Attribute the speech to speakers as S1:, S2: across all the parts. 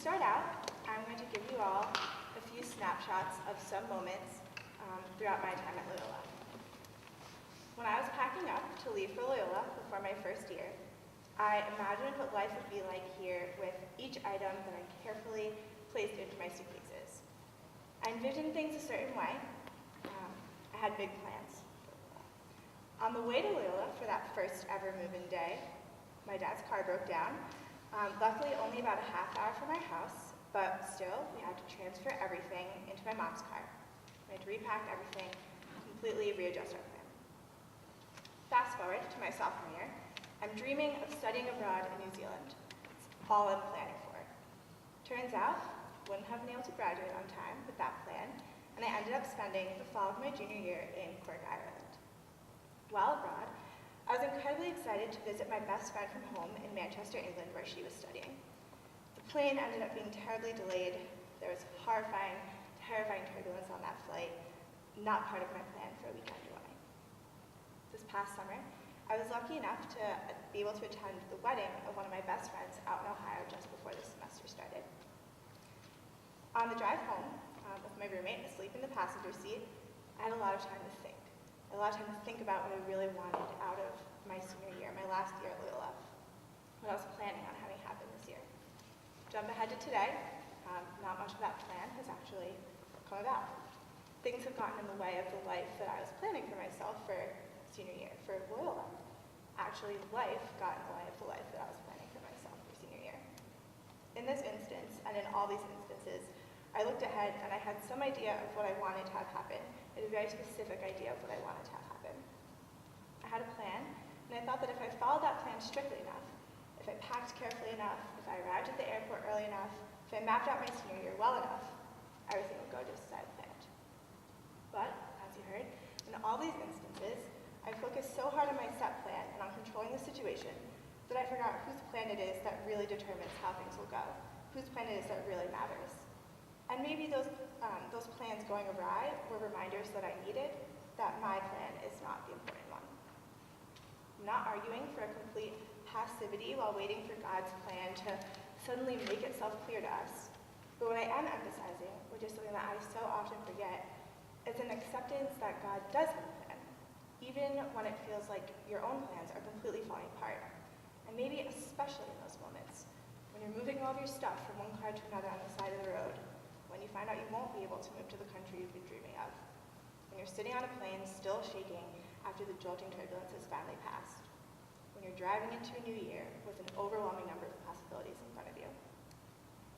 S1: start out, I'm going to give you all a few snapshots of some moments throughout my time at Loyola. When I was packing up to leave for Loyola before my first year, I imagined what life would be like here with each item that I carefully placed into my suitcases. I envisioned things a certain way. I had big plans. On the way to Loyola for that first ever move-in day, my dad's car broke down. Luckily, only about a half hour from our house, but still, we had to transfer everything into my mom's car. We had to repack everything, completely readjust our plan. Fast forward to my sophomore year, I'm dreaming of studying abroad in New Zealand. It's all I'm planning for. Turns out, I wouldn't have been able to graduate on time with that plan, and I ended up spending the fall of my junior year in Cork, Ireland. While abroad, I was incredibly excited to visit my best friend from home in Manchester, England, where she was studying. The plane ended up being terribly delayed. There was horrifying, terrifying turbulence on that flight, not part of my plan for a weekend away. This past summer, I was lucky enough to be able to attend the wedding of one of my best friends out in Ohio just before the semester started. On the drive home, with my roommate asleep in the passenger seat, I had a lot of time to think. A lot of time to think about what I really wanted out of my senior year, my last year at Loyola, what I was planning on having happen this year. Jump ahead to today, not much of that plan has actually come about. Things have gotten in the way of the life that I was planning for myself for senior year, for Loyola. Actually, life got in the way of the life that I was planning for myself for senior year. In this instance, and in all these instances, I looked ahead and I had some idea of what I wanted to have happen, and a very specific idea of what I wanted to have happen. I had a plan, and I thought that if I followed that plan strictly enough, if I packed carefully enough, if I arrived at the airport early enough, if I mapped out my senior year well enough, everything would go just as I planned. But, as you heard, in all these instances, I focused so hard on my set plan and on controlling the situation that I forgot whose plan it is that really determines how things will go, whose plan it is that really matters. And maybe those plans going awry were reminders that I needed that my plan is not the important one. I'm not arguing for a complete passivity while waiting for God's plan to suddenly make itself clear to us. But what I am emphasizing, which is something that I so often forget, is an acceptance that God does have a plan, even when it feels like your own plans are completely falling apart. And maybe especially in those moments, when you're moving all of your stuff from one car to another on the side of the road, when you find out you won't be able to move to the country you've been dreaming of, when you're sitting on a plane still shaking after the jolting turbulence has finally passed, when you're driving into a new year with an overwhelming number of possibilities in front of you.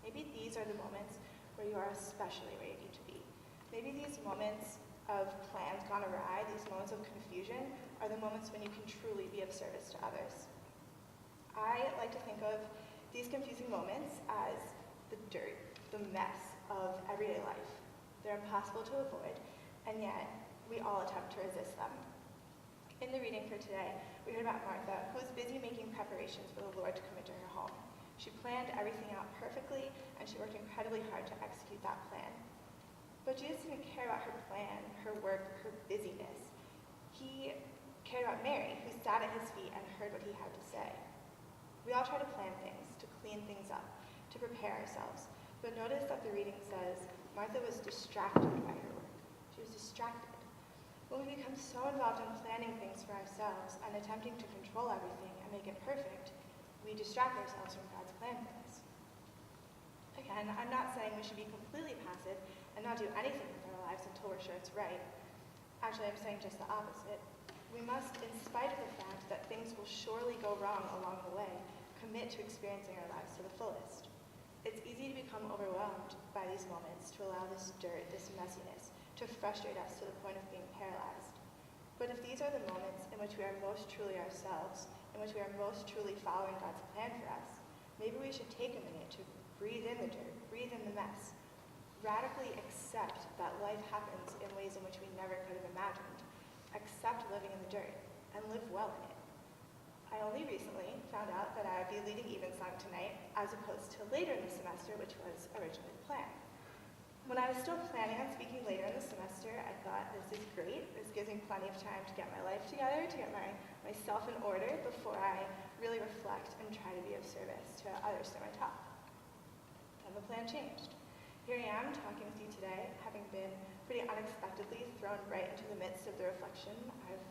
S1: Maybe these are the moments where you are especially where you need to be. Maybe these moments of plans gone awry, these moments of confusion, are the moments when you can truly be of service to others. I like to think of these confusing moments as the dirt, the mess of everyday life. They're impossible to avoid, and yet we all attempt to resist them. In the reading for today, we heard about Martha, who was busy making preparations for the Lord to come into her home. She planned everything out perfectly, and she worked incredibly hard to execute that plan. But Jesus didn't care about her plan, her work, her busyness. He cared about Mary, who sat at his feet and heard what he had to say. We all try to plan things, to clean things up, to prepare ourselves. But notice that the reading says Martha was distracted by her work. She was distracted. When we become so involved in planning things for ourselves and attempting to control everything and make it perfect, we distract ourselves from God's plan for us. Again, I'm not saying we should be completely passive and not do anything with our lives until we're sure it's right. Actually, I'm saying just the opposite. We must, in spite of the fact that things will surely go wrong along the way, commit to experiencing our lives to the fullest. It's easy to become overwhelmed by these moments, to allow this dirt, this messiness, to frustrate us to the point of being paralyzed. But if these are the moments in which we are most truly ourselves, in which we are most truly following God's plan for us, maybe we should take a minute to breathe in the dirt, breathe in the mess, radically accept that life happens in ways in which we never could have imagined, accept living in the dirt, and live well in it. I only recently found out that I would be leading Evensong tonight, as opposed to later in the semester, which was originally planned. When I was still planning on speaking later in the semester, I thought, this is great. This gives me plenty of time to get my life together, to get myself in order before I really reflect and try to be of service to others through my talk. and the plan changed. Here I am talking with you today, having been pretty unexpectedly thrown right into the midst of the reflection I've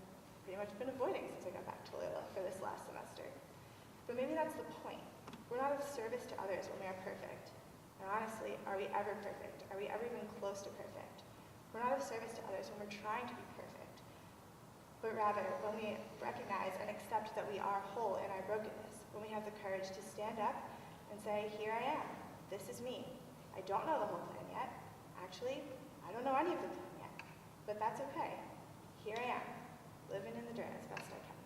S1: pretty much been avoiding since I got back to Loyola for this last semester. But maybe that's the point. We're not of service to others when we are perfect. And honestly, are we ever perfect? Are we ever even close to perfect? We're not of service to others when we're trying to be perfect, but rather when we recognize and accept that we are whole in our brokenness, when we have the courage to stand up and say, here I am, this is me. I don't know the whole plan yet. Actually, I don't know any of the plan yet, but that's okay. Here I am, living in the dirt as best I can.